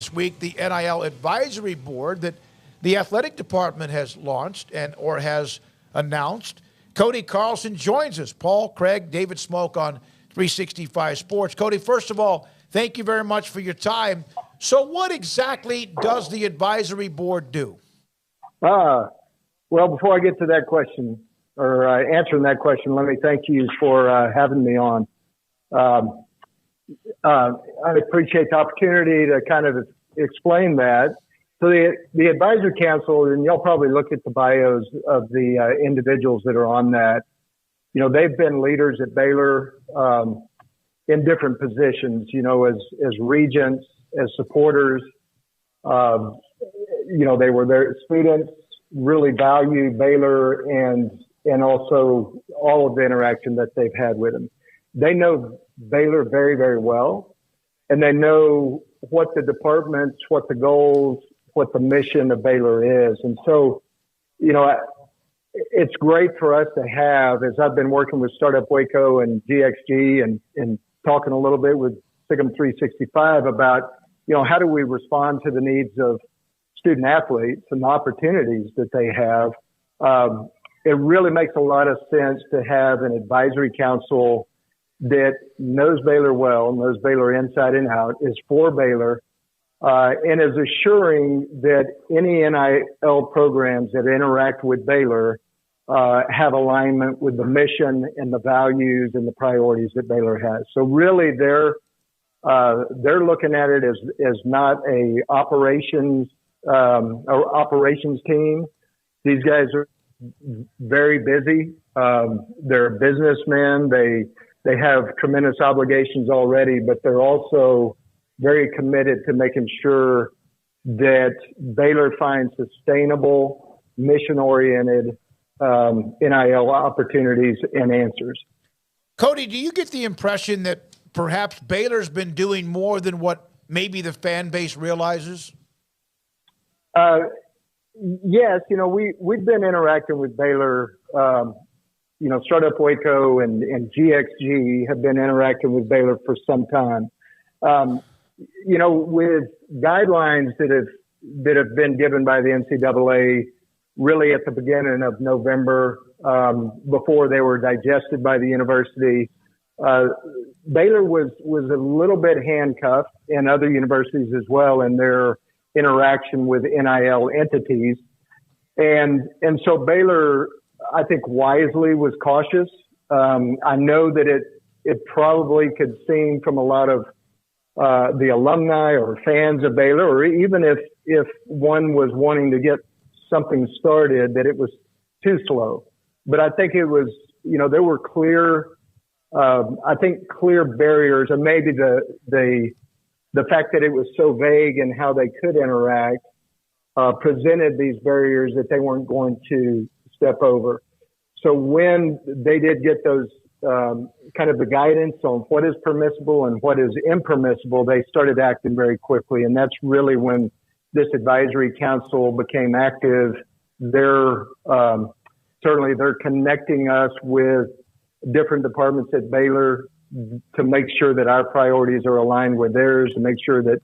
this week the NIL Advisory Board that the athletic department has launched or has announced. Cody Carlson joins us. Paul, Craig, David Smoke on 365 Sports. Cody, first of all, thank you very much for your time. So what exactly does the advisory board do? Well, before I get to that question or answering that question, let me thank you for having me on. I appreciate the opportunity to kind of explain that. So the advisory council, and you'll probably look at the bios of the individuals that are on that. You know, they've been leaders at Baylor in different positions, you know, as regents, as supporters. You know, they were their students, really value Baylor and also all of the interaction that they've had with them. They know Baylor very, very well, and they know what the departments, what the goals, what the mission of Baylor is. And so, you know, it's great for us to have, as I've been working with Startup Waco and GXG and talking a little bit with Sic'Em 365 about, you know, how do we respond to the needs of student athletes and the opportunities that they have. It really makes a lot of sense to have an advisory council that knows Baylor well, knows Baylor inside and out, is for Baylor, and is assuring that any NIL programs that interact with Baylor have alignment with the mission and the values and the priorities that Baylor has. So really they're looking at it as not a operations team. These guys are very busy. They're businessmen. They have tremendous obligations already, but they're also very committed to making sure that Baylor finds sustainable, mission-oriented NIL opportunities and answers. Cody, do you get the impression that perhaps Baylor's been doing more than what maybe the fan base realizes? Yes, you know, we've been interacting with Baylor. You know, Startup Waco and GXG have been interacting with Baylor for some time. You know, with guidelines that have been given by the NCAA really at the beginning of November, before they were digested by the university, Baylor was a little bit handcuffed, and other universities as well, in their interaction with NIL entities. And so Baylor, I think, wisely was cautious. I know that it probably could seem from a lot of the alumni or fans of Baylor, or even if one was wanting to get something started, that it was too slow. But I think it was, you know, there were clear barriers, and maybe the fact that it was so vague in how they could interact presented these barriers that they weren't going to step over. So when they did get those kind of the guidance on what is permissible and what is impermissible, they started acting very quickly. And that's really when this advisory council became active. Certainly they're connecting us with different departments at Baylor to make sure that our priorities are aligned with theirs, to make sure that,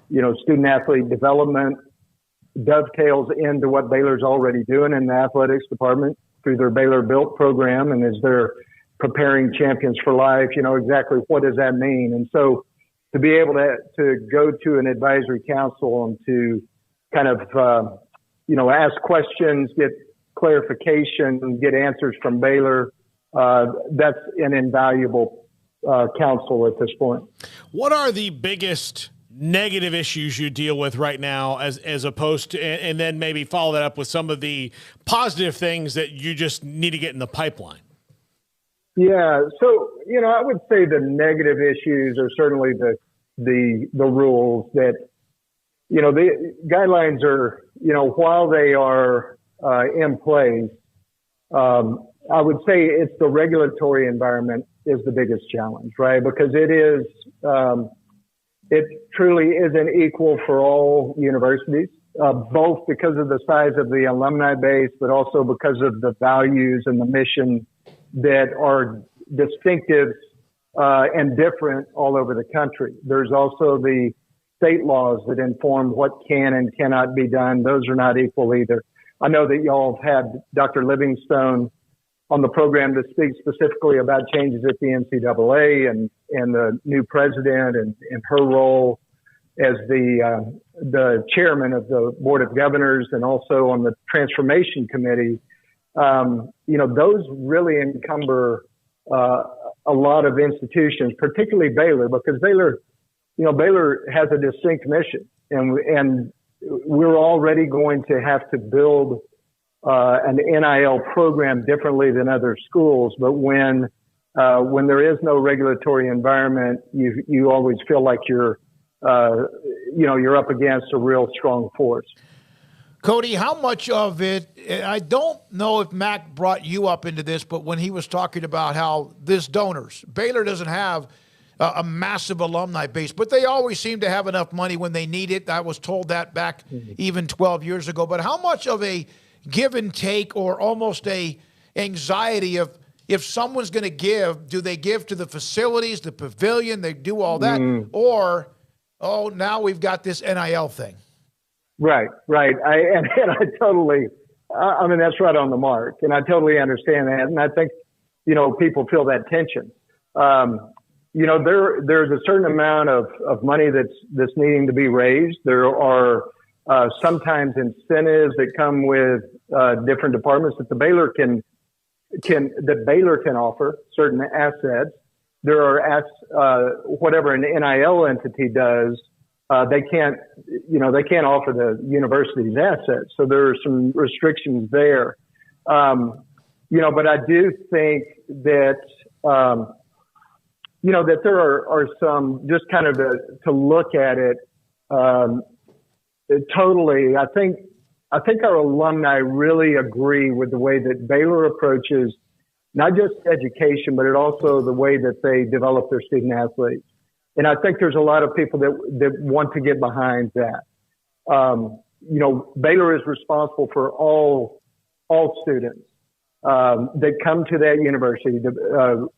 you know, student athlete development dovetails into what Baylor's already doing in the athletics department through their Baylor Built program. And as they're preparing champions for life, you know, exactly what does that mean? And so to be able to go to an advisory council and to kind of, you know, ask questions, get clarification, get answers from Baylor, that's an invaluable council at this point. What are the biggest negative issues you deal with right now as opposed to, and then maybe follow that up with some of the positive things that you just need to get in the pipeline? Yeah. So, you know, I would say the negative issues are certainly the rules that, you know, the guidelines are, you know, while they are in place, I would say it's the regulatory environment is the biggest challenge, right? Because it truly isn't equal for all universities, both because of the size of the alumni base, but also because of the values and the mission that are distinctive and different all over the country. There's also the state laws that inform what can and cannot be done. Those are not equal either. I know that y'all have had Dr. Livingstone on the program to speak specifically about changes at the NCAA and the new president and her role as the chairman of the Board of Governors and also on the Transformation Committee. Those really encumber a lot of institutions, particularly Baylor, because Baylor has a distinct mission, and we're already going to have to build an NIL program differently than other schools. But when there is no regulatory environment, you always feel like you're up against a real strong force. Cody, how much of it, I don't know if Mac brought you up into this, but when he was talking about how donors, Baylor doesn't have a massive alumni base, but they always seem to have enough money when they need it. I was told that back even 12 years ago. But how much of a give and take or almost a anxiety of if someone's going to give, do they give to the facilities, the pavilion, they do all that, or, now we've got this NIL thing? Right. I totally, that's right on the mark. And I totally understand that. And I think, people feel that tension. There's a certain amount of money that's needing to be raised. There are sometimes incentives that come with different departments that Baylor can offer certain assets. There are whatever an NIL entity does. They can't offer the university's assets. So there are some restrictions there. But I do think that, that there are some, just kind of to look at it, totally. I think our alumni really agree with the way that Baylor approaches not just education, but also the way that they develop their student athletes. And I think there's a lot of people that want to get behind that. Baylor is responsible for all students that come to that university,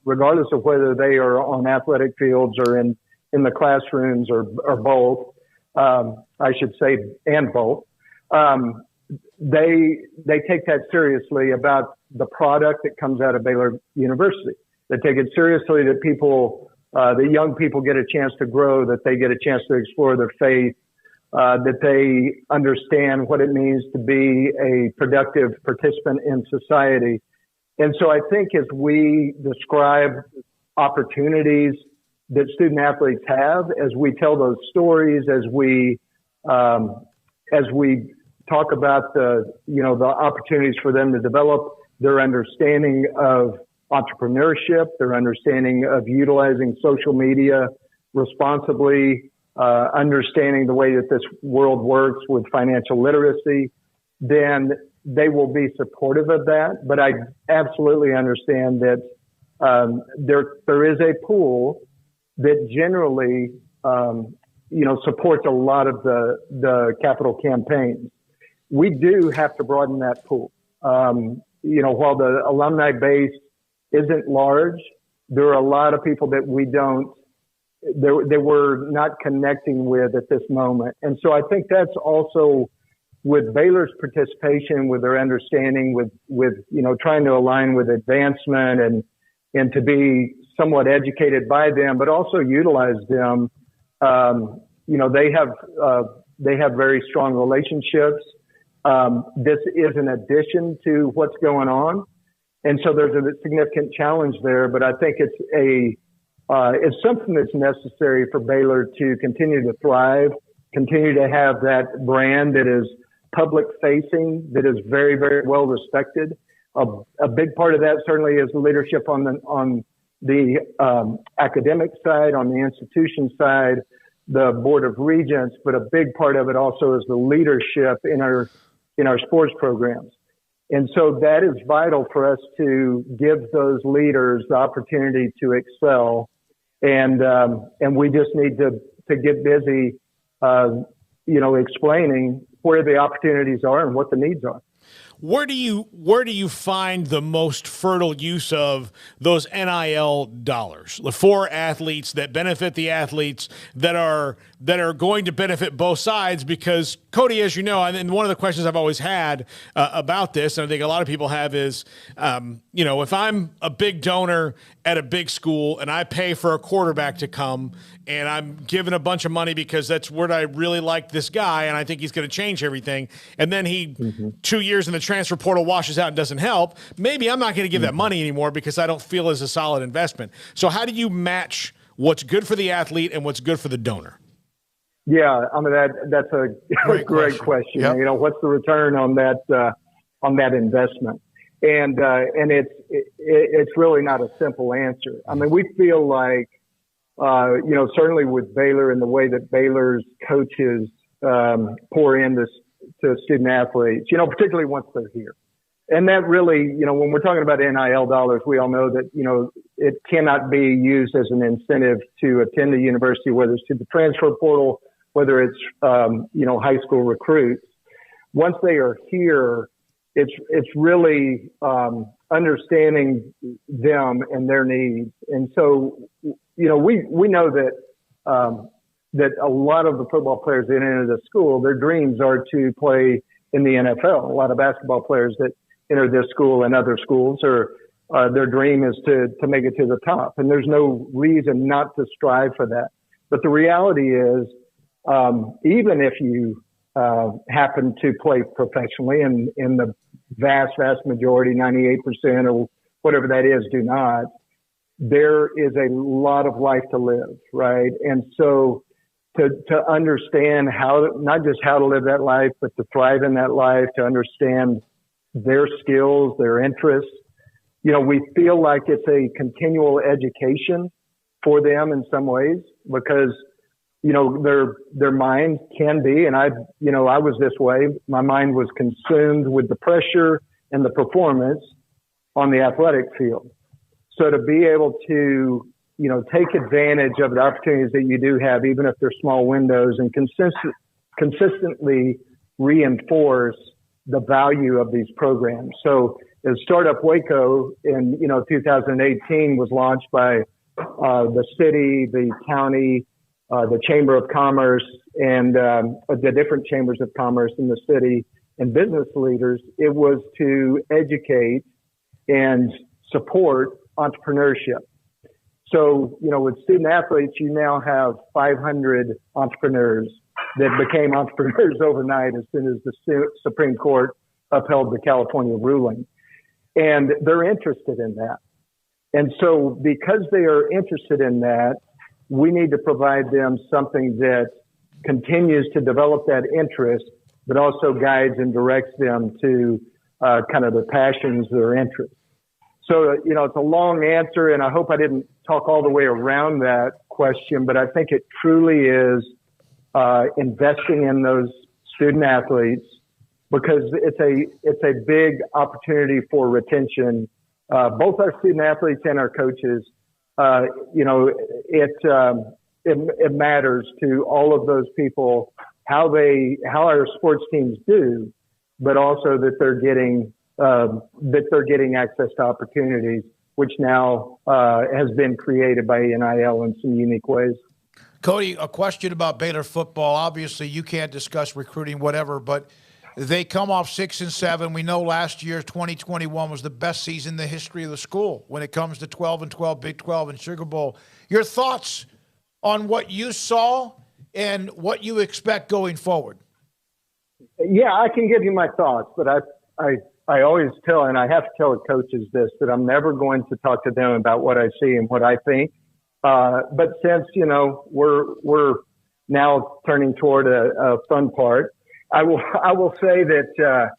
regardless of whether they are on athletic fields or in the classrooms or both. I should say, and both. They take that seriously about the product that comes out of Baylor University. They take it seriously that the young people get a chance to grow, that they get a chance to explore their faith, that they understand what it means to be a productive participant in society. And so I think as we describe opportunities that student athletes have, as we tell those stories, as we talk about the opportunities for them to develop their understanding of entrepreneurship, their understanding of utilizing social media responsibly, understanding the way that this world works with financial literacy, then they will be supportive of that. But I absolutely understand that there is a pool that generally supports a lot of the capital campaigns. We do have to broaden that pool. While the alumni base isn't large, there are a lot of people that that we're not connecting with at this moment. And so I think that's also with Baylor's participation, with their understanding, with trying to align with advancement and to be somewhat educated by them, but also utilize them. They have very strong relationships. This is an addition to what's going on. And so there's a significant challenge there, but I think it's something that's necessary for Baylor to continue to thrive, continue to have that brand that is public facing, that is very, very well respected. A big part of that certainly is the leadership on the academic side, on the institution side, the Board of Regents, but a big part of it also is the leadership in our sports programs. And so that is vital for us to give those leaders the opportunity to excel. And we just need to get busy, explaining where the opportunities are and what the needs are. where do you find the most fertile use of those NIL dollars for athletes that benefit the athletes that are going to benefit both sides? Because Cody, as you know, and one of the questions I've always had about this, and I think a lot of people have, is if I'm a big donor at a big school and I pay for a quarterback to come and I'm giving a bunch of money because that's where I really like this guy and I think he's going to change everything, and then he 2 years in the transfer portal washes out and doesn't help, maybe I'm not going to give that money anymore because I don't feel as a solid investment. So how do you match what's good for the athlete and what's good for the donor? Yeah, I mean that's a great question. Yep. What's the return on that investment? And it's really not a simple answer. I mean, we feel like certainly with Baylor and the way that Baylor's coaches pour into to student athletes, particularly once they're here. And that really, when we're talking about NIL dollars, we all know that, it cannot be used as an incentive to attend a university, whether it's to the transfer portal, whether it's, high school recruits. Once they are here, it's really understanding them and their needs. And so, we know that that a lot of the football players that enter the school, their dreams are to play in the NFL. A lot of basketball players that enter this school and other schools their dream is to make it to the top. And there's no reason not to strive for that. But the reality is, even if you happen to play professionally, and in the vast majority, 98% or whatever that is, do not, there is a lot of life to live, right? And so to understand not just how to live that life, but to thrive in that life, to understand their skills, their interests, we feel like it's a continual education for them in some ways, because their mind can be, and I was this way. My mind was consumed with the pressure and the performance on the athletic field. So to be able to, take advantage of the opportunities that you do have, even if they're small windows, and consistently reinforce the value of these programs. So as Startup Waco in, 2018 was launched by the city, the county, the Chamber of Commerce, and the different chambers of commerce in the city, and business leaders. It was to educate and support entrepreneurship. So, with student athletes, you now have 500 entrepreneurs that became entrepreneurs overnight as soon as the Supreme Court upheld the California ruling. And they're interested in that. And so because they are interested in that, we need to provide them something that continues to develop that interest, but also guides and directs them to kind of their passions, their interests. So, it's a long answer, and I hope I didn't talk all the way around that question, but I think it truly is investing in those student athletes, because it's a big opportunity for retention, both our student athletes and our coaches. It matters to all of those people how our sports teams do, but also that they're getting access to opportunities, which now has been created by NIL in some unique ways. Cody, a question about Baylor football. Obviously, you can't discuss recruiting, whatever, but they come off 6-7. We know last year, 2021, was the best season in the history of the school when it comes to 12-12, Big 12, and Sugar Bowl. Your thoughts on what you saw and what you expect going forward? Yeah, I can give you my thoughts, but I always tell, and I have to tell the coaches this, that I'm never going to talk to them about what I see and what I think. But since, we're now turning toward a fun part, I will say that,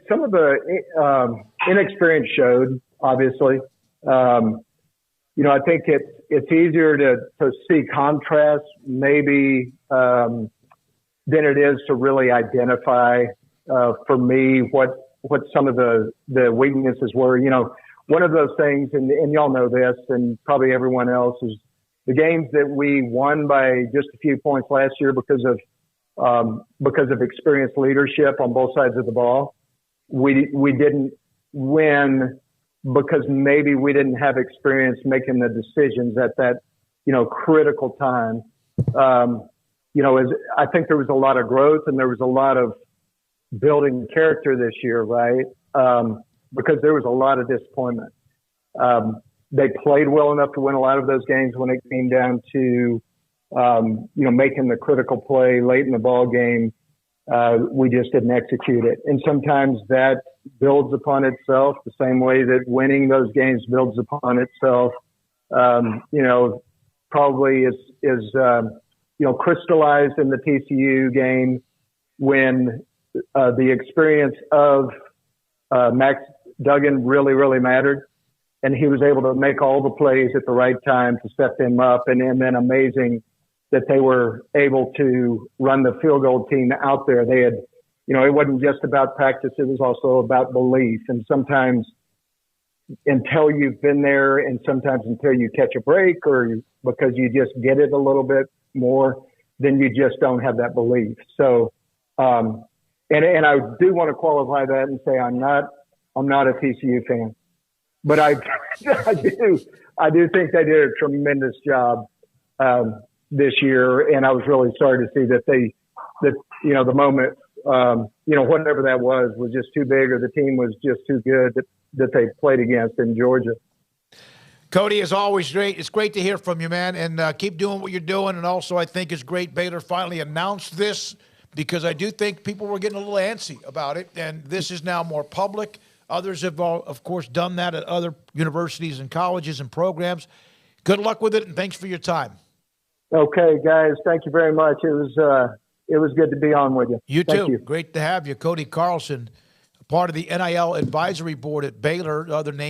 some of the inexperience showed, obviously. I think it's easier to see contrast maybe than it is to really identify for me what some of the weaknesses were. One of those things, and y'all know this, and probably everyone else, is the games that we won by just a few points last year because of because of experienced leadership on both sides of the ball. We didn't win because maybe we didn't have experience making the decisions at that, critical time. I think there was a lot of growth and there was a lot of building character this year, right? Because there was a lot of disappointment. They played well enough to win a lot of those games when it came down to, making the critical play late in the ball game. We just didn't execute it. And sometimes that builds upon itself the same way that winning those games builds upon itself. Probably is crystallized in the TCU game when the experience of Max Duggan really, really mattered. And he was able to make all the plays at the right time to set them up. And then amazing that they were able to run the field goal team out there. They had, it wasn't just about practice. It was also about belief. And sometimes until you've been there and sometimes until you catch a break or because you just get it a little bit more, then you just don't have that belief. So, and I do want to qualify that and say I'm not a TCU fan, but I do think they did a tremendous job this year, and I was really sorry to see that the moment whatever that was just too big, or the team was just too good that they played against in Georgia. Cody, as always, great. It's great to hear from you, man, and keep doing what you're doing. And also, I think it's great Baylor finally announced this, because I do think people were getting a little antsy about it, and this is now more public. Others have, of course, done that at other universities and colleges and programs. Good luck with it, and thanks for your time. Okay, guys, thank you very much. It was good to be on with you. You thank too. You. Great to have you. Cody Carlson, part of the NIL Advisory Board at Baylor. Other name